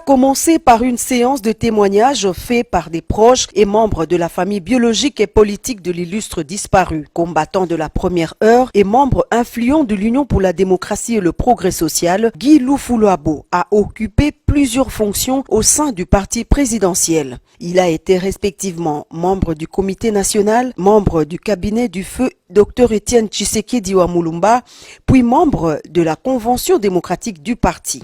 commencé par une séance de témoignages faits par des proches et membres de la famille biologique et politique de l'illustre disparu. Combattant de la première heure et membre influent de l'Union pour la démocratie et le progrès social, Guy Lufuluabo a occupé plusieurs fonctions au sein du parti présidentiel. Il a été respectivement membre du comité national, membre du cabinet du feu Dr Etienne Tshisekedi wa Mulumba, puis membre de la convention démocratique du parti.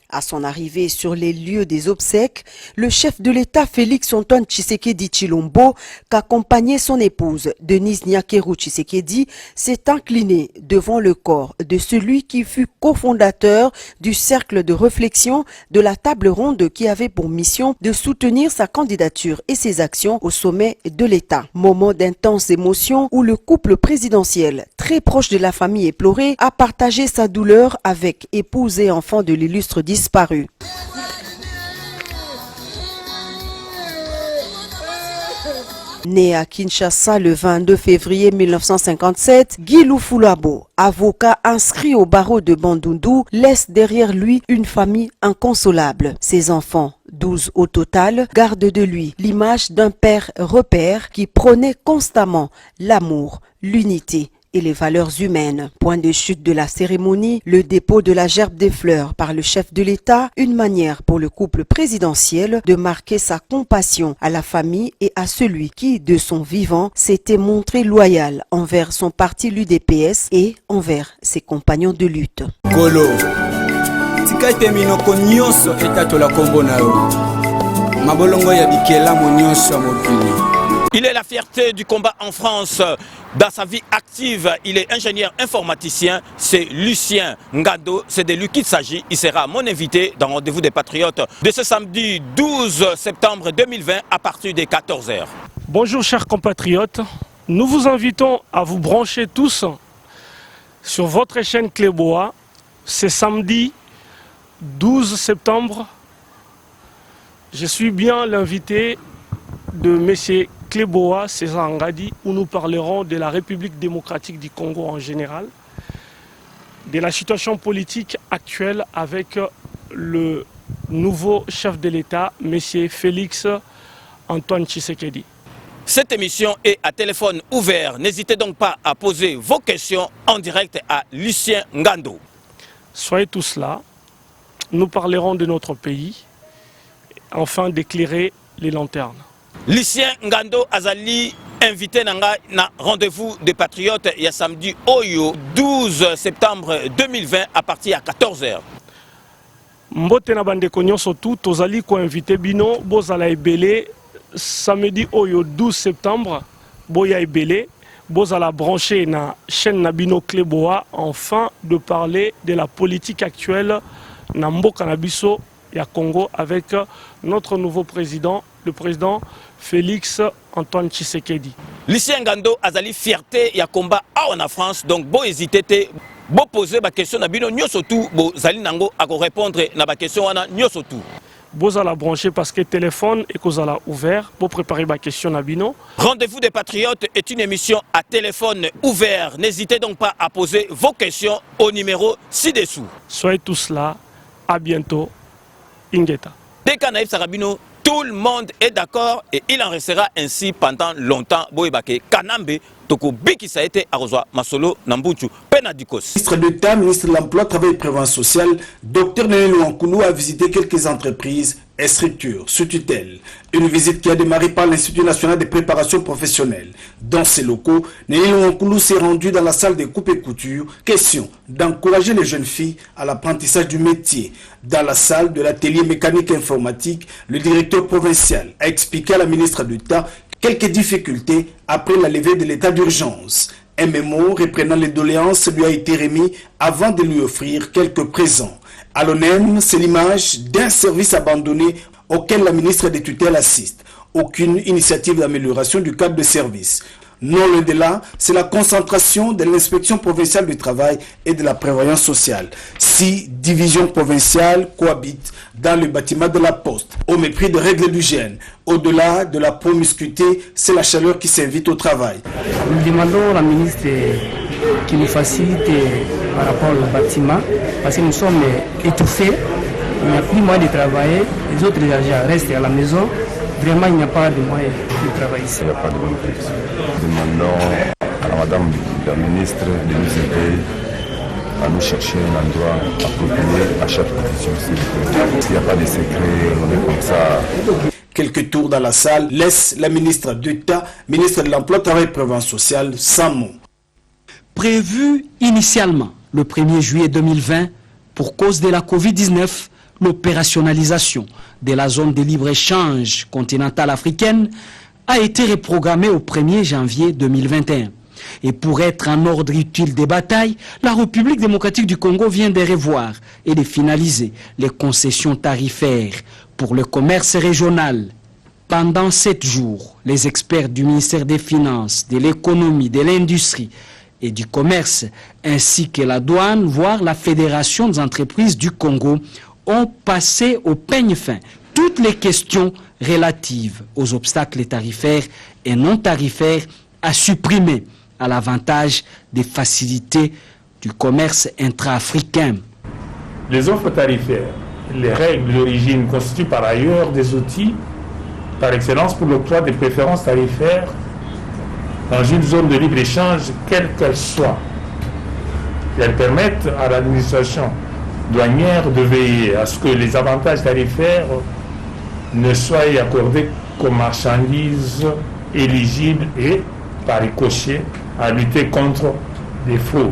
À son arrivée sur les lieux des obsèques, le chef de l'État Félix Antoine Tshisekedi Tshilombo, qu'accompagnait son épouse Denise Nyakeru Tshisekedi, s'est incliné devant le corps de celui qui fut cofondateur du cercle de réflexion de la table ronde qui avait pour mission de soutenir sa candidature et ses actions au sommet de l'État. Moment d'intense émotion où le couple présidentiel, très proche de la famille éplorée, a partagé sa douleur avec épouse et enfant de l'illustre disparu. Né à Kinshasa le 22 février 1957, Guy Lufuluabo, avocat inscrit au barreau de Bandundu, laisse derrière lui une famille inconsolable. Ses enfants, 12 au total, gardent de lui l'image d'un père repère qui prônait constamment l'amour, l'unité et les valeurs humaines. Point de chute de la cérémonie, le dépôt de la gerbe des fleurs par le chef de l'État, une manière pour le couple présidentiel de marquer sa compassion à la famille et à celui qui, de son vivant, s'était montré loyal envers son parti l'UDPS et envers ses compagnons de lutte. Golo, tikate minoko nyonso etatola kombo na yo. Mabolongo ya bikela mo nyonso mokili. Il est la fierté du combat en France. Dans sa vie active, il est ingénieur informaticien. C'est Lucien Ngando. C'est de lui qu'il s'agit. Il sera mon invité dans Rendez-vous des Patriotes de ce samedi 12 septembre 2020 à partir des 14h. Bonjour chers compatriotes. Nous vous invitons à vous brancher tous sur votre chaîne Cléboa. C'est samedi 12 septembre. Je suis bien l'invité de messieurs Cléboa César Ngadi, où nous parlerons de la République démocratique du Congo en général, de la situation politique actuelle avec le nouveau chef de l'État, M. Félix Antoine Tshisekedi. Cette émission est à téléphone ouvert. N'hésitez donc pas à poser vos questions en direct à Lucien Ngando. Soyez tous là. Nous parlerons de notre pays, afin d'éclairer les lanternes. Lucien Ngando Azali, invité na Rendez-vous des Patriotes, il y a samedi Oyo, 12 septembre 2020 à partir à 14h. Mbote na bandeko nyonso tu tozali ko invité bino bozala ebele samedi Oyo 12 septembre boya ebele bozala branché na chaîne na bino Cléboa afin de parler de la politique actuelle na mboka na biso ya Congo avec notre nouveau président, le président Félix Antoine Tshisekedi. Lucien Ngando Azali fierté ya combat en France, donc bon hésiter bon poser ma question na bino nyoso tout bo zali nango à répondre na ba question wana nyoso tout. Boza la brancher parce que téléphone et kozala ouvert pour préparer ma question na bino. Rendez-vous des Patriotes est une émission à téléphone ouvert. N'hésitez donc pas à poser vos questions au numéro ci-dessous. Soyez tous là. À bientôt. Ingeta. Dès qu'on arrive Sarabino, tout le monde est d'accord et il en restera ainsi pendant longtemps. Boébake Kanambe, Toko Biki ça a été arrosé Masolo Nambuchu Penadikos. Ministre d'État, ministre de l'Emploi, Travail et Prévention sociale, Dr Néné Louankoulou a visité quelques entreprises et structures sous tutelle. Une visite qui a démarré par l'Institut national de préparation professionnelle. Dans ces locaux, Néné Louankoulou s'est rendu dans la salle des coupes et coutures. Question d'encourager les jeunes filles à l'apprentissage du métier. Dans la salle de l'atelier mécanique informatique, le directeur provincial a expliqué à la ministre d'État quelques difficultés après la levée de l'état d'urgence. Un mémo reprenant les doléances lui a été remis avant de lui offrir quelques présents. À l'ONEM, c'est l'image d'un service abandonné auquel la ministre des tutelles assiste. Aucune initiative d'amélioration du cadre de service. Non loin de là, c'est la concentration de l'inspection provinciale du travail et de la prévoyance sociale. 6 divisions provinciales cohabitent dans le bâtiment de la poste, au mépris des règles d'hygiène. Au-delà de la promiscuité, c'est la chaleur qui s'invite au travail. Nous demandons à la ministre qui nous facilite par rapport au bâtiment, parce que nous sommes étouffés. il n'y a plus moyen de travailler, les autres agents restent à la maison. Vraiment, il n'y a pas de moyen de travailler ici. Il n'y a pas de bonne protection. Demandons à la madame la ministre de nous aider à nous chercher un endroit approprié à chaque profession. S'il n'y a pas de secret, on est comme ça. Quelques tours dans la salle laissent la ministre d'État, ministre de l'Emploi, Travail et Prévention sociale, sans mot. Prévu initialement le 1er juillet 2020, pour cause de la Covid-19, l'opérationnalisation de la zone de libre-échange continentale africaine a été reprogrammée au 1er janvier 2021. Et pour être en ordre utile des batailles, la République démocratique du Congo vient de revoir et de finaliser les concessions tarifaires pour le commerce régional. Pendant 7 jours, les experts du ministère des Finances, de l'économie, de l'industrie et du commerce, ainsi que la douane, voire la Fédération des entreprises du Congo, ont passé au peigne fin toutes les questions relatives aux obstacles tarifaires et non tarifaires à supprimer à l'avantage des facilités du commerce intra-africain. Les offres tarifaires, les règles d'origine constituent par ailleurs des outils par excellence pour l'octroi des préférences tarifaires dans une zone de libre-échange, quelle qu'elle soit. Elles permettent à l'administration douanière de veiller à ce que les avantages tarifaires ne soient accordés qu'aux marchandises éligibles et, par ricochet, à lutter contre les fraudes.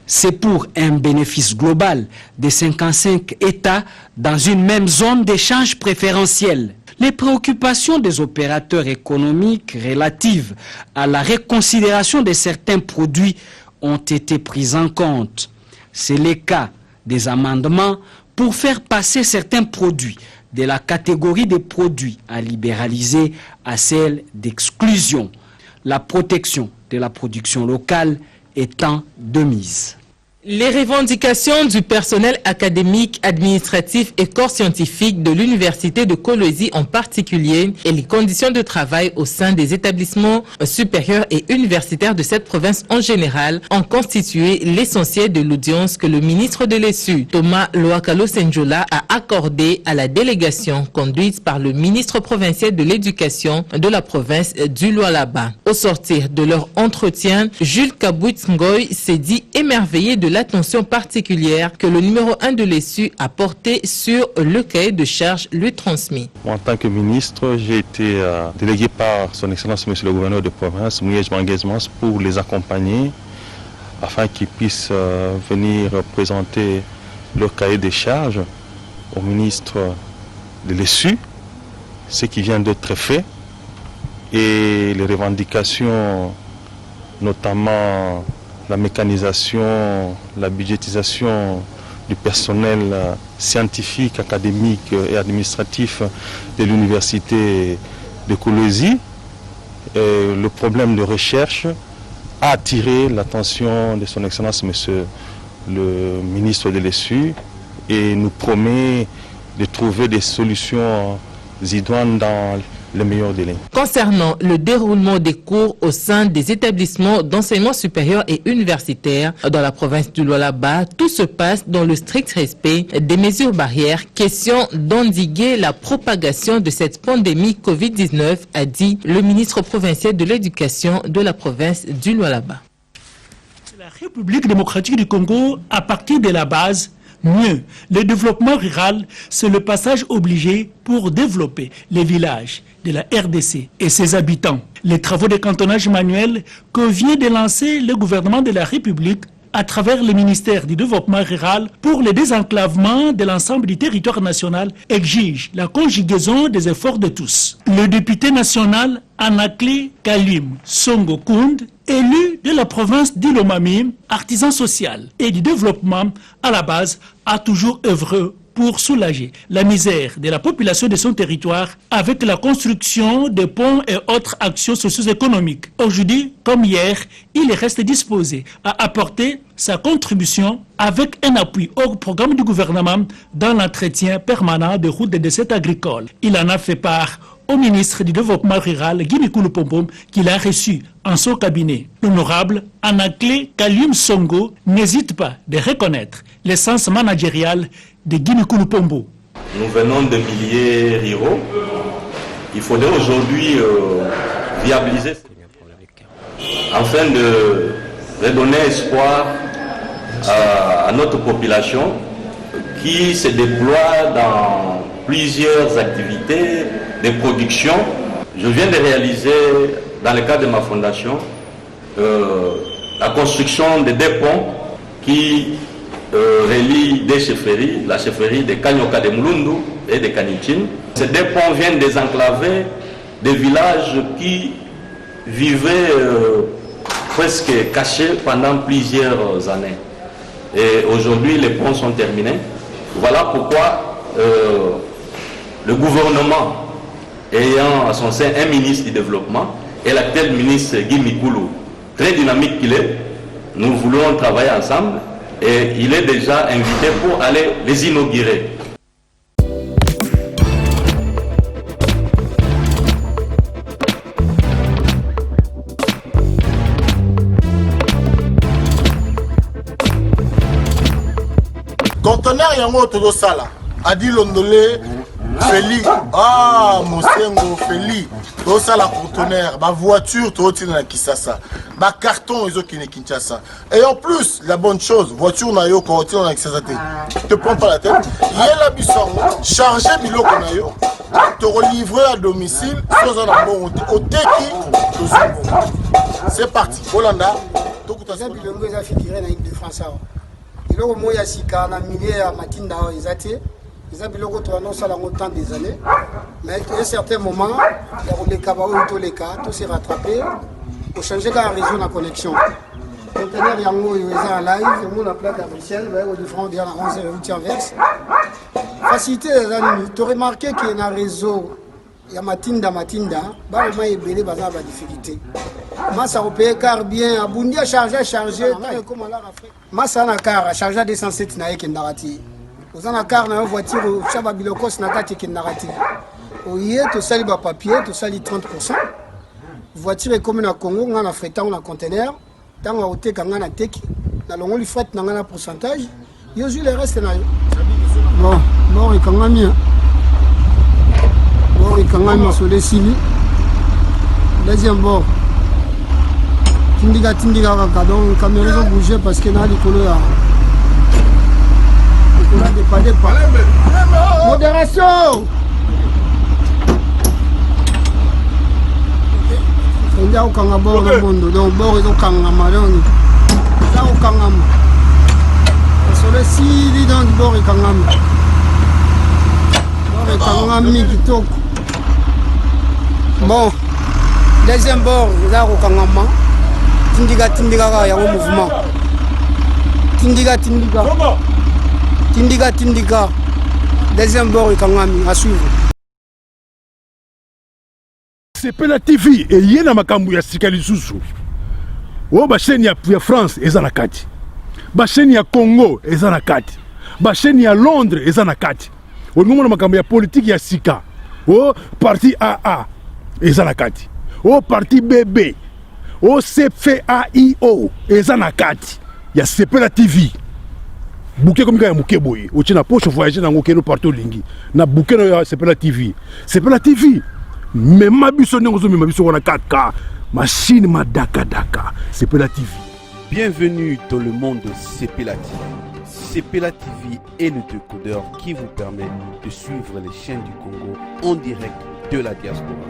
C'est pour un bénéfice global de 55 États dans une même zone d'échange préférentiel. Les préoccupations des opérateurs économiques relatives à la reconsidération de certains produits ont été prises en compte. C'est le cas des amendements pour faire passer certains produits de la catégorie des produits à libéraliser à celle d'exclusion. La protection de la production locale étant de mise. Les revendications du personnel académique, administratif et corps scientifique de l'Université de Kolwezi en particulier et les conditions de travail au sein des établissements supérieurs et universitaires de cette province en général ont constitué l'essentiel de l'audience que le ministre de l'ESU, Thomas Loakalo Senjola, a accordé à la délégation conduite par le ministre provincial de l'Éducation de la province du Lualaba. Au sortir de leur entretien, Jules Kabouit Ngoy s'est dit émerveillé de l'attention particulière que le numéro 1 de l'ESU a porté sur le cahier de charges lui transmis. En tant que ministre, j'ai été délégué par son Excellence Monsieur le Gouverneur de province, Mouyej Manguezmans, pour les accompagner afin qu'ils puissent venir présenter leur cahier de charges au ministre de l'ESU, ce qui vient d'être fait, et les revendications, notamment la mécanisation, la budgétisation du personnel scientifique, académique et administratif de l'université de Kolwezi. Le problème de recherche a attiré l'attention de son Excellence Monsieur le ministre de l'ESU et nous promet de trouver des solutions idoines dans le meilleur délai. Concernant le déroulement des cours au sein des établissements d'enseignement supérieur et universitaire dans la province du Lualaba, tout se passe dans le strict respect des mesures barrières. Question d'endiguer la propagation de cette pandémie Covid-19, a dit le ministre provincial de l'Éducation de la province du Lualaba. La République démocratique du Congo, à partir de la base, mieux, le développement rural, c'est le passage obligé pour développer les villages de la RDC et ses habitants. Les travaux de cantonnage manuel que vient de lancer le gouvernement de la République à travers le ministère du Développement rural pour le désenclavement de l'ensemble du territoire national exigent la conjugaison des efforts de tous. Le député national Anakli Kalim Songo Kound, élu de la province d'Ilomami, artisan social et du développement à la base, a toujours œuvré pour soulager la misère de la population de son territoire avec la construction de ponts et autres actions socio-économiques. Aujourd'hui, comme hier, il reste disposé à apporter sa contribution avec un appui au programme du gouvernement dans l'entretien permanent des routes de décès agricoles. Il en a fait part au ministre du Développement rural, Guy Pompom, qu'il a reçu en son cabinet. L'honorable Anakli Kalim Songo n'hésite pas de reconnaître l'essence managériale de Guy Pombo. nous venons de milliers ruraux. Il faudrait aujourd'hui viabiliser afin de redonner espoir à notre population qui se déploie dans plusieurs activités de production. Je viens de réaliser, dans le cadre de ma fondation, la construction de 2 ponts qui relient des chefferies, la chefferie de Kanyoka de Mulundu et de Kanichine. Ces 2 ponts viennent désenclaver des villages qui vivaient presque cachés pendant plusieurs années. Et aujourd'hui, les ponts sont terminés. Voilà pourquoi le gouvernement, ayant à son sein un ministre du développement, et l'actuel ministre Guy Mikulu, très dynamique qu'il est, nous voulons travailler ensemble et il est déjà invité pour aller les inaugurer. Conteneur yango todo sala adi londolé Feli Mosengo Feli to sala conteneur ba voiture to tina na Kisasa ba carton ils qui ne Kinshasa et en plus la bonne chose voiture na yo ko tina na Kisasa te prends pas la tête yela bisongo charger biloko na yo te relivrer à domicile sans un bon oteki to songo. C'est parti Holanda to kutasa bilongo za figuré na équipe de France. Biloko moya sika na milieu ya matinda ezate eza biloko to annonce la longtemps des années mais à un certain moment ya koleka ba oyo to leka to se rattraper pour changer la région de connexion conteneur yango yo eza en live mo na plaque à Bruxelles ba au différent dia na 11h8 verse facilité les amis to remarqué que na réseau ya matinda ba o mai ebele baza ba difficulté massa opé car bien abundi a charger comme à l'Afrique massa na car charger 207 na yeke ndarati ozana car na voiture chaba bilokos na kati yeke ndarati oye to sali ba papier to sali 30% voiture est comme na Congo nga na fretant na conteneur tanga oteka nga na teki na longoli fret na nga na pourcentage yo ju le reste na yo bon ikangami ikangami sur les civils deuxième bord tindika kaka donc caméra ont bougé parce que na likolo ya modération on a okanga bord le monde donc bord ils ont kangama donc ça okangama sur les civils donc bord ikangami kangami kitoko bon deuxième bord là au kangama tindika ka ya mouvement tindika deuxième bord kangami à suivre. Sepela TV et yena makambu ya sikali susu o ba chaîne ya France eza na kati ba chaîne ya Congo eza na kati ba chaîne ya Londres eza na kati o ngomona makambu ya politique ya sika o parti AA eza na kati o parti BB o CFAIO eza na kati ya Sepela TV bouquet comme ya muke boye o tina poche voyager na ngokeno partout lingi na bouquet ya Sepela TV mais ma biso n'engozo ma biso wana 4K machine ma daka Sepela TV. Bienvenue dans le monde de Sepela TV. Sepela TV est le décodeur qui vous permet de suivre les chaînes du Congo en direct de la diaspora.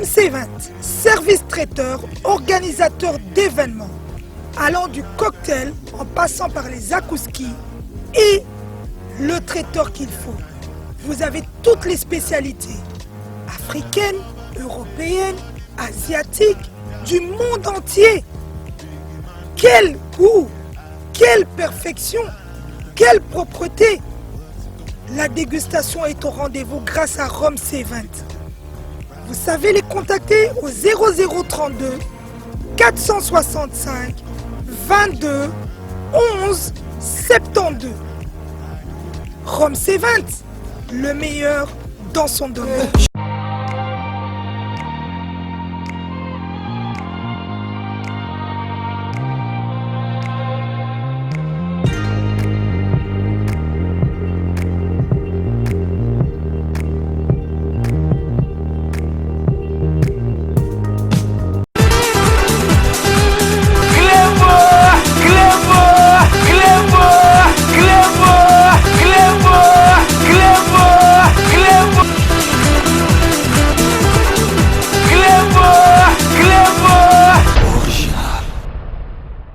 C20, service traiteur, organisateur d'événements, allant du cocktail en passant par les akouskis et le traiteur qu'il faut. Vous avez toutes les spécialités, africaines, européennes, asiatiques, du monde entier. Quel goût, quelle perfection, quelle propreté. La dégustation est au rendez-vous grâce à Rhum C20. Vous savez les contacter au 0032 465 22 11 72. Rhum C20, le meilleur dans son domaine.